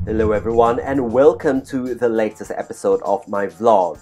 Hello everyone and welcome to the latest episode of my vlog.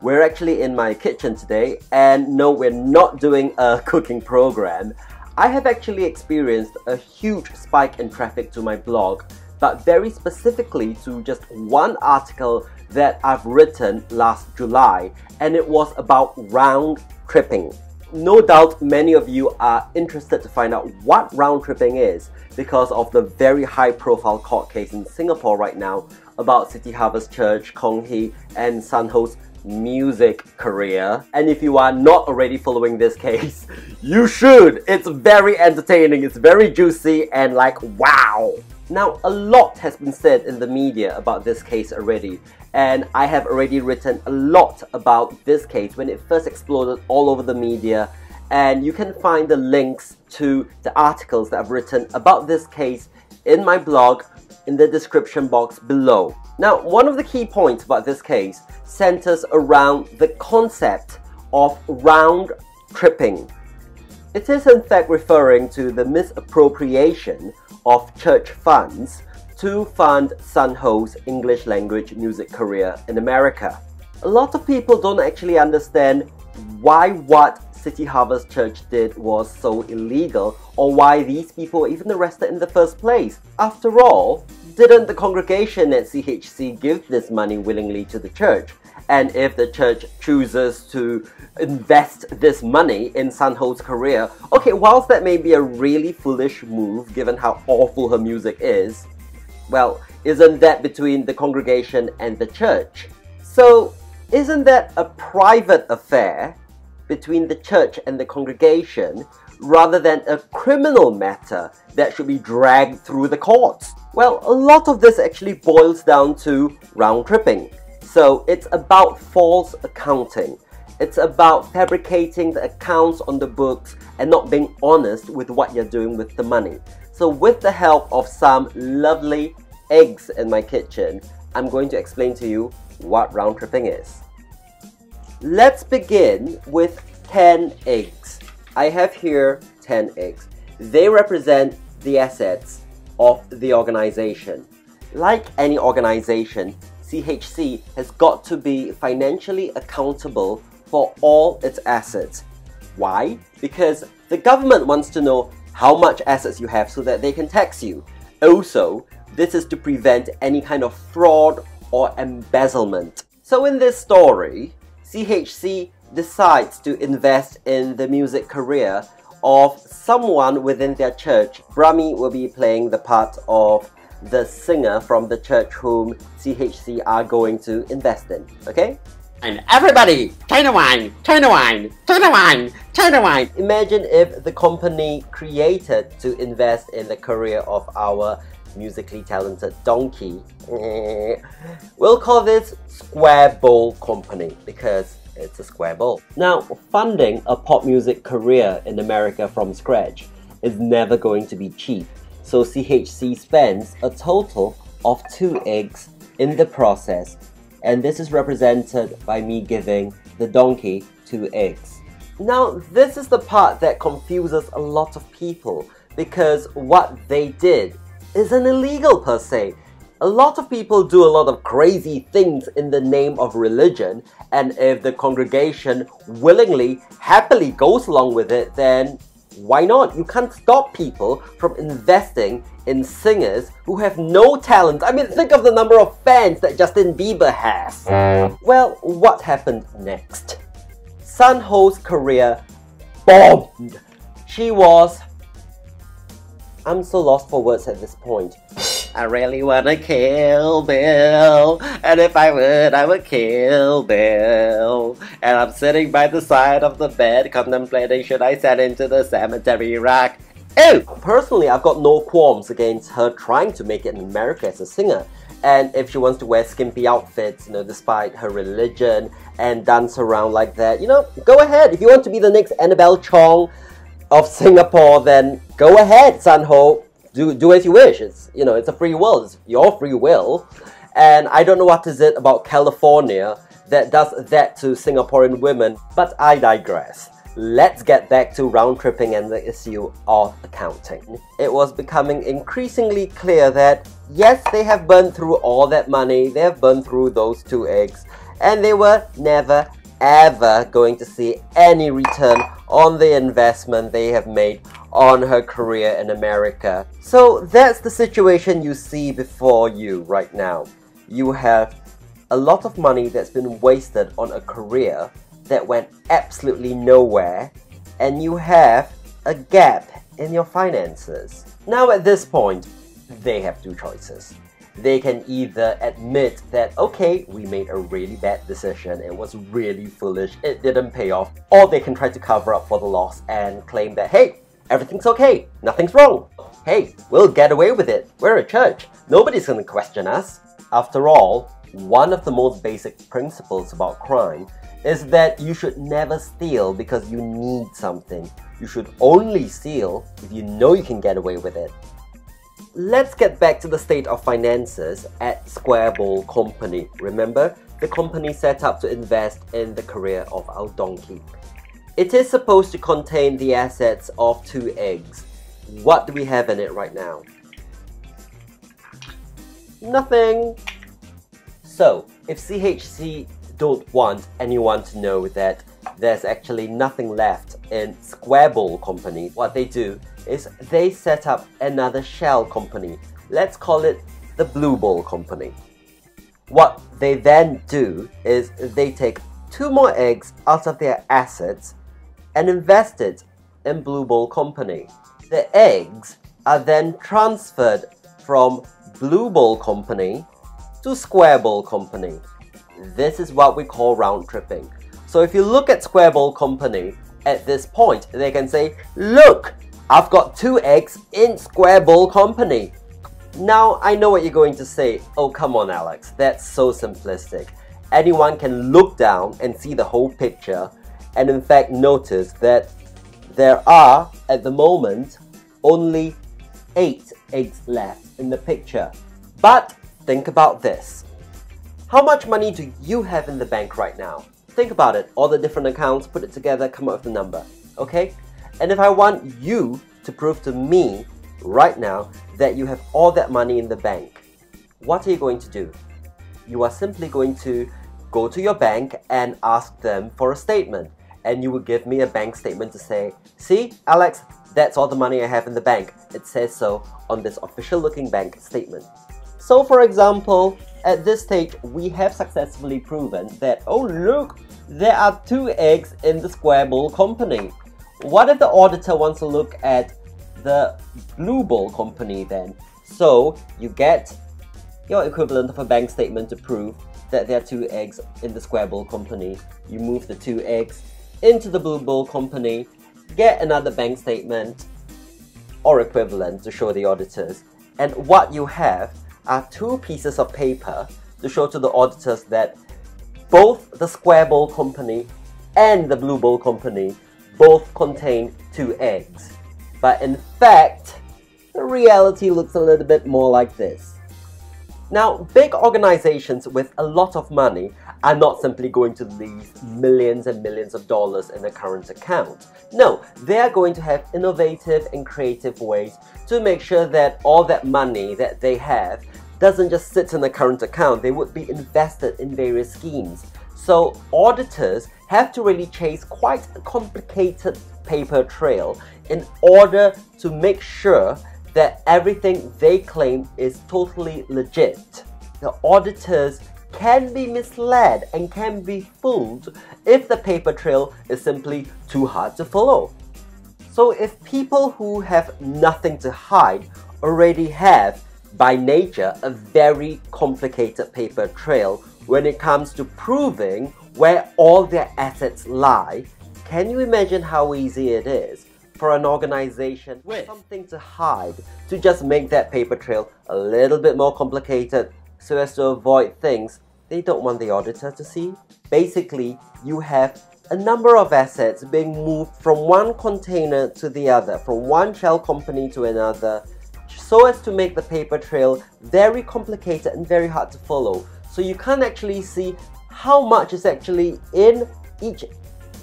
We're actually in my kitchen today and no, we're not doing a cooking program. I have actually experienced a huge spike in traffic to my blog, but very specifically to just one article that I've written last July, and it was about round tripping. No doubt many of you are interested to find out what round tripping is because of the very high profile court case in Singapore right now about City Harvest Church, Kong-Hee and San Ho's music career. And if you are not already following this case, you should! It's very entertaining, it's very juicy and like wow! Now, a lot has been said in the media about this case already, and I have already written a lot about this case when it first exploded all over the media, and you can find the links to the articles that I've written about this case in my blog in the description box below. Now, one of the key points about this case centers around the concept of round tripping. It is in fact referring to the misappropriation of church funds to fund San Ho's English language music career in America. A lot of people don't actually understand why what City Harvest Church did was so illegal, or why these people were even arrested in the first place. After all, didn't the congregation at CHC give this money willingly to the church? And if the church chooses to invest this money in San Ho's career, okay, whilst that may be a really foolish move given how awful her music is, well, isn't that between the congregation and the church? So, isn't that a private affair between the church and the congregation rather than a criminal matter that should be dragged through the courts? Well, a lot of this actually boils down to round tripping. So it's about false accounting. It's about fabricating the accounts on the books and not being honest with what you're doing with the money. So with the help of some lovely eggs in my kitchen, I'm going to explain to you what round tripping is. Let's begin with 10 eggs. I have here 10 eggs. They represent the assets of the organization. Like any organization, CHC has got to be financially accountable for all its assets. Why? Because the government wants to know how much assets you have so that they can tax you. Also, this is to prevent any kind of fraud or embezzlement. So in this story, CHC decides to invest in the music career of someone within their church. Brummie will be playing the part of the singer from the church whom CHC are going to invest in, okay? And everybody, turn the wine, turn the wine, turn the wine, turn the wine. Imagine if the company created to invest in the career of our musically talented donkey. We'll call this Square Bowl Company because it's a square bowl. Now, funding a pop music career in America from scratch is never going to be cheap. So CHC spends a total of 2 eggs in the process, and this is represented by me giving the donkey 2 eggs. Now, this is the part that confuses a lot of people because what they did isn't illegal per se. A lot of people do a lot of crazy things in the name of religion, and if the congregation willingly, happily goes along with it, then why not? You can't stop people from investing in singers who have no talent. I mean, think of the number of fans that Justin Bieber has. Well, what happened next? San Ho's career bombed. She was... I'm so lost for words at this point. I really wanna kill Bill, and if I would kill Bill. And I'm sitting by the side of the bed contemplating should I send him to the cemetery rock. Ew! Personally, I've got no qualms against her trying to make it in America as a singer. And if she wants to wear skimpy outfits, despite her religion, and dance around like that, go ahead. If you want to be the next Annabelle Chong of Singapore, then go ahead, San Ho. Do as you wish. It's a free world. It's your free will. And I don't know what is it about California that does that to Singaporean women, but I digress. let's get back to round tripping and the issue of accounting. It was becoming increasingly clear that yes, they have burned through all that money, they have burned through those 2 eggs, and they were never ever going to see any return on the investment they have made on her career in America. So that's the situation you see before you right now. You have a lot of money that's been wasted on a career that went absolutely nowhere, and you have a gap in your finances. Now at this point, they have 2 choices. They can either admit that, okay, we made a really bad decision, it was really foolish, it didn't pay off, or they can try to cover up for the loss and claim that, hey, everything's okay, nothing's wrong. Hey, we'll get away with it, we're a church, nobody's gonna question us. After all, one of the most basic principles about crime is that you should never steal because you need something. You should only steal if you know you can get away with it. Let's get back to the state of finances at Square Bowl Company. Remember, the company set up to invest in the career of our donkey. It is supposed to contain the assets of 2 eggs. What do we have in it right now? Nothing. So, if CHC don't want anyone to know that there's actually nothing left in Square Bowl Company, what they do is they set up another shell company. Let's call it the Blue Bowl Company. What they then do is they take 2 more eggs out of their assets and invest it in Blue Bowl Company. The eggs are then transferred from Blue Bowl Company to Square Bowl Company. This is what we call round tripping. So if you look at Square Bowl Company, at this point, they can say, look, I've got 2 eggs in Square Bowl Company. Now, I know what you're going to say. Oh, come on, Alex, that's so simplistic. Anyone can look down and see the whole picture and in fact notice that there are, at the moment, only 8 eggs left in the picture. But think about this. How much money do you have in the bank right now? Think about it, all the different accounts, put it together, come up with a number, okay? And if I want you to prove to me right now that you have all that money in the bank, what are you going to do? You are simply going to go to your bank and ask them for a statement. And you will give me a bank statement to say, see, Alex, that's all the money I have in the bank. It says so on this official looking bank statement. So for example, at this stage, we have successfully proven that, oh look, there are 2 eggs in the Square Bowl Company. What if the auditor wants to look at the Blue Bowl Company then? So you get your equivalent of a bank statement to prove that there are 2 eggs in the Square Bowl Company. You move the 2 eggs into the Blue Bowl Company, get another bank statement or equivalent to show the auditors, and what you have are 2 pieces of paper to show to the auditors that both the Square Bowl Company and the Blue Bowl Company both contain 2 eggs. But in fact, the reality looks a little bit more like this. Now, big organizations with a lot of money are not simply going to leave millions and millions of dollars in a current account. No, they are going to have innovative and creative ways to make sure that all that money that they have doesn't just sit in a current account. They would be invested in various schemes. So auditors have to really chase quite a complicated paper trail in order to make sure that everything they claim is totally legit. The auditors can be misled and can be fooled if the paper trail is simply too hard to follow. So if people who have nothing to hide already have, by nature, a very complicated paper trail when it comes to proving where all their assets lie, can you imagine how easy it is for an organization with something to hide to just make that paper trail a little bit more complicated so as to avoid things they don't want the auditor to see? Basically, you have a number of assets being moved from one container to the other, from one shell company to another, so as to make the paper trail very complicated and very hard to follow. So you can't actually see how much is actually in each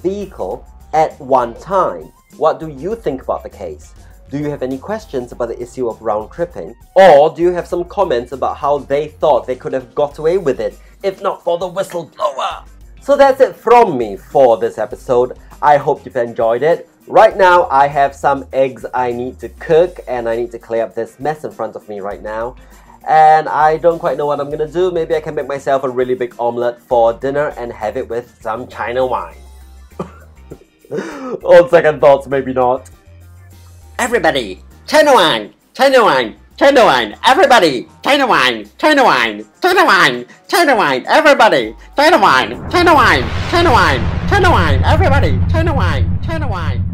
vehicle at one time. What do you think about the case? Do you have any questions about the issue of round tripping? Or do you have some comments about how they thought they could have got away with it if not for the whistleblower? So that's it from me for this episode. I hope you've enjoyed it. Right now I have some eggs I need to cook and I need to clear up this mess in front of me right now. And I don't quite know what I'm gonna do. Maybe I can make myself a really big omelette for dinner and have it with some China wine. On second thoughts, maybe not. Everybody, China wine, China wine, China wine, everybody, China wine, China wine, China wine, China wine, everybody, China wine, China wine, China wine, China wine, everybody, China wine, China wine.